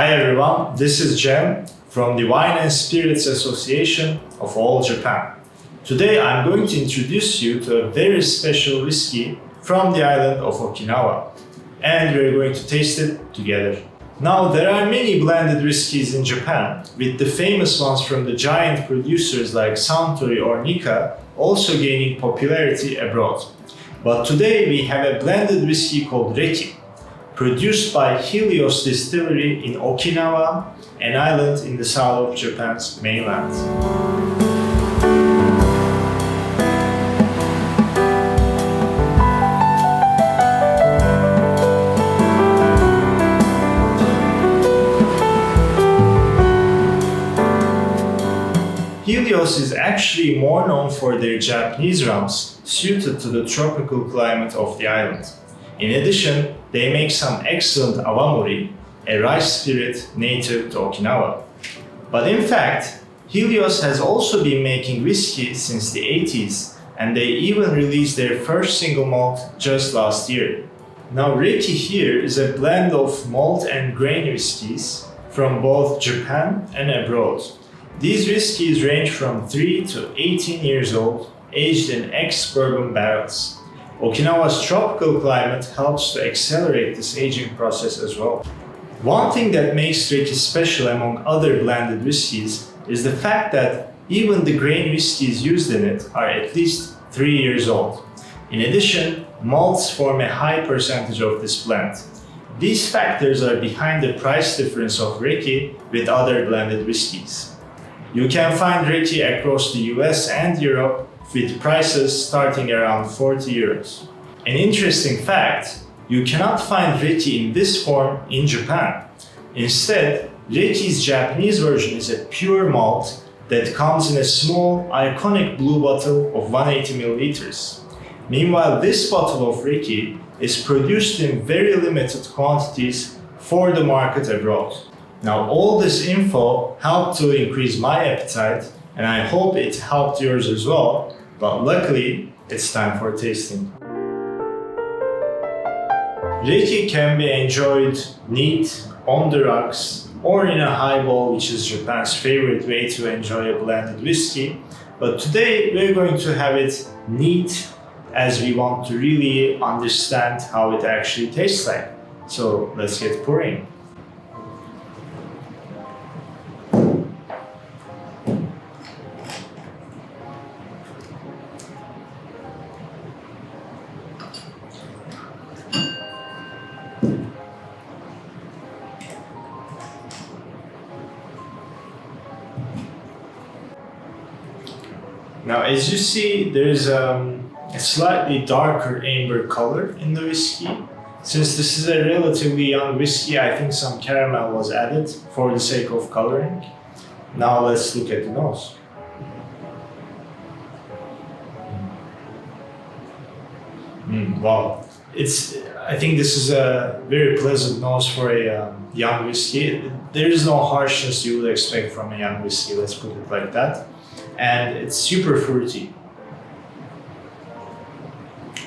Hi everyone, this is Jem from the Wine and Spirits Association of all Japan. Today I'm going to introduce you to a very special whiskey from the island of Okinawa, and we're going to taste it together. Now there are many blended whiskeys in Japan, with the famous ones from the giant producers like Suntory or Nikka also gaining popularity abroad. But today we have a blended whiskey called Reki, produced by Helios Distillery in Okinawa, an island in the south of Japan's mainland. Helios is actually more known for their Japanese rums suited to the tropical climate of the island. In addition, they make some excellent awamori, a rice spirit native to Okinawa. But in fact, Helios has also been making whiskey since the 80s, and they even released their first single malt just last year. Now Reki here is a blend of malt and grain whiskies from both Japan and abroad. These whiskies range from 3 to 18 years old, aged in ex-bourbon barrels. Okinawa's tropical climate helps to accelerate this aging process as well. One thing that makes Reki special among other blended whiskies is the fact that even the grain whiskies used in it are at least 3 years old. In addition, malts form a high percentage of this blend. These factors are behind the price difference of Reki with other blended whiskies. You can find Reki across the US and Europe with prices starting around 40 euros. An interesting fact, you cannot find Reki in this form in Japan. Instead, Reki's Japanese version is a pure malt that comes in a small, iconic blue bottle of 180 milliliters. Meanwhile, this bottle of Reki is produced in very limited quantities for the market abroad. Now, all this info helped to increase my appetite, and I hope it helped yours as well, but luckily, it's time for tasting. Reki can be enjoyed neat, on the rocks, or in a highball, which is Japan's favorite way to enjoy a blended whiskey. But today, we're going to have it neat, as we want to really understand how it actually tastes like. So let's get pouring. Now, as you see, there's a slightly darker amber color in the whiskey. Since this is a relatively young whiskey, I think some caramel was added for the sake of coloring. Now let's look at the nose. Wow, I think this is a very pleasant nose for a young whiskey. There is no harshness you would expect from a young whiskey, let's put it like that. And it's super fruity.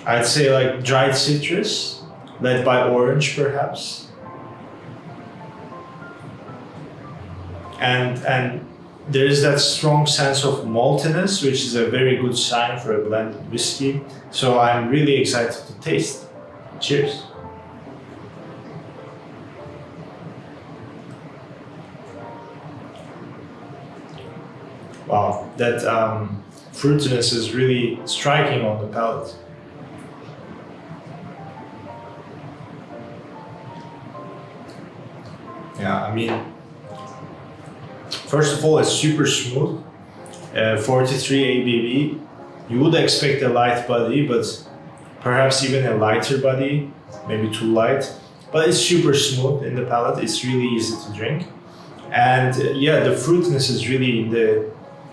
I'd say like dried citrus, led by orange perhaps. And there is that strong sense of maltiness, which is a very good sign for a blended whiskey. So I'm really excited to taste. Cheers. Wow, that fruitiness is really striking on the palate. Yeah, I mean, first of all, it's super smooth. 43 ABV. You would expect a light body, but perhaps even a lighter body, maybe too light. But it's super smooth in the palate. It's really easy to drink. And yeah, the fruitiness is really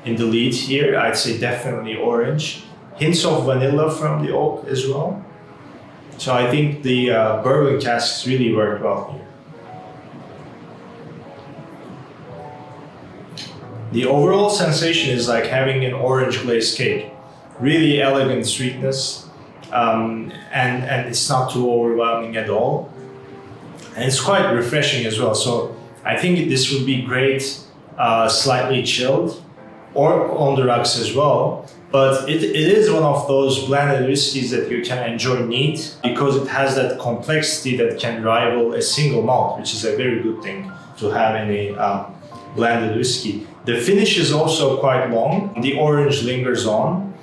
in the lead here. I'd say definitely orange. Hints of vanilla from the oak as well. So I think the bourbon casks really work well here. The overall sensation is like having an orange glazed cake. Really elegant sweetness, and it's not too overwhelming at all. And it's quite refreshing as well. So I think this would be great, slightly chilled, or on the rocks as well. But it is one of those blended whiskeys that you can enjoy neat because it has that complexity that can rival a single malt, which is a very good thing to have in a blended whiskey. The finish is also quite long. The orange lingers on.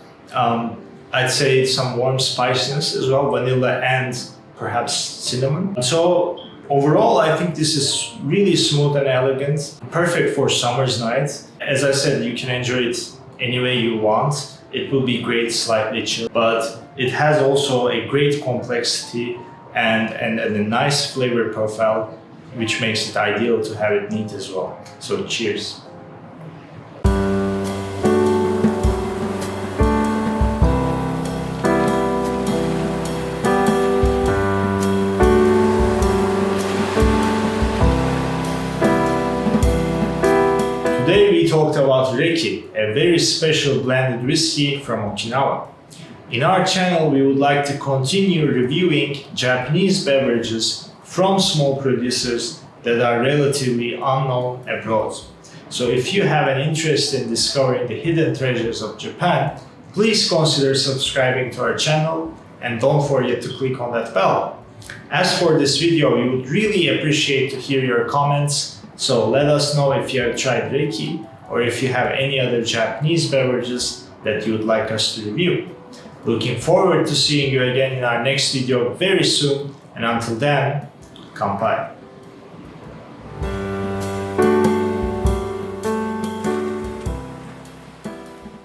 I'd say some warm spiciness as well, vanilla and perhaps cinnamon. So overall, I think this is really smooth and elegant, perfect for summer's night. As I said, you can enjoy it any way you want. It will be great, slightly chilled, but it has also a great complexity and a nice flavor profile, which makes it ideal to have it neat as well. So cheers. Today we talked about Reki, a very special blended whiskey from Okinawa. In our channel, we would like to continue reviewing Japanese beverages from small producers that are relatively unknown abroad. So if you have an interest in discovering the hidden treasures of Japan, please consider subscribing to our channel and don't forget to click on that bell. As for this video, we would really appreciate to hear your comments. So let us know if you have tried Reki or if you have any other Japanese beverages that you would like us to review. Looking forward to seeing you again in our next video very soon, and until then, kanpai.